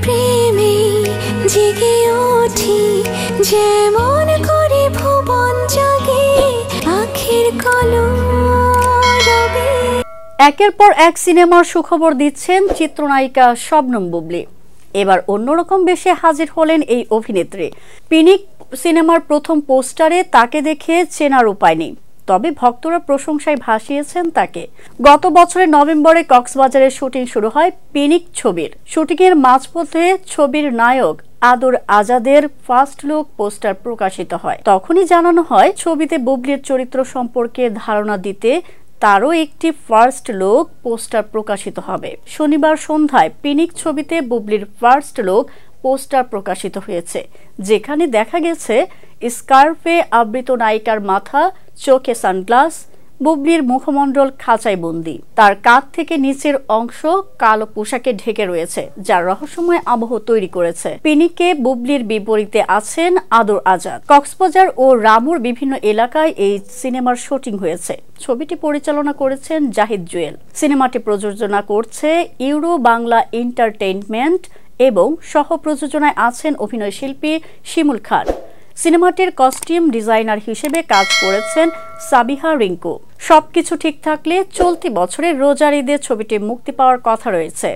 প্রেমে জেগে উঠি যেমন করে ভুবন জাগে আখির কলরবে। একের পর এক সিনেমার সুখবর দিচ্ছেন চিত্রনায়িকা শবনম বুবলী। এবার অন্যরকম বেশে হাজির হলেন এই অভিনেত্রী। পিনিক সিনেমার প্রথম পোস্টারে তাকে দেখে চেনার উপায় নেই, তবে ভক্তরা প্রশংসায় ভাসিয়েছেন তাকে। গত বছরের নভেম্বরে কক্সবাজারে শুটিং শুরু হয় পিনিক ছবির। শুটিংয়ের মাঝপথে ছবির নায়ক আদর আজাদের ফার্স্ট লুক পোস্টার প্রকাশিত হয়। তখনই জানানো হয় ছবিতে বুবলীর চরিত্র সম্পর্কে ধারণা দিতে তারও একটি ফার্স্ট লুক পোস্টার প্রকাশিত হবে। শনিবার সন্ধ্যায় পিনিক ছবিতে বুবলীর ফার্স্ট লুক পোস্টার প্রকাশিত হয়েছে, যেখানে দেখা গেছে স্কার্ফে আবৃত নায়িকার মাথা, চোখে সানগ্লাস, বুবলীর মুখমণ্ডল খাঁচায় বন্দি। তার কাঁধ থেকে নিচের অংশ কালো পোশাকে ঢেকে রয়েছে, যা রহস্যময় আবহ তৈরি করেছে। পিনিকে বুবলীর বিপরীতে আছেন আদর আজাদ। কক্সবাজার ও রামুর বিভিন্ন এলাকায় এই সিনেমার শুটিং হয়েছে। ছবিটি পরিচালনা করেছেন জাহিদ জুয়েল। সিনেমাটি প্রযোজনা করছে ইউরো বাংলা এন্টারটেইনমেন্ট এবং সহ প্রযোজনায় আছেন অভিনয় শিল্পী শিমুল খান। সিনেমাটির কস্টিউম ডিজাইনার হিসেবে কাজ করেছেন সাবিহা রিঙ্কু। সবকিছু ঠিক থাকলে চলতি বছরের রোজার ঈদে ছবিটি মুক্তি পাওয়ার কথা রয়েছে।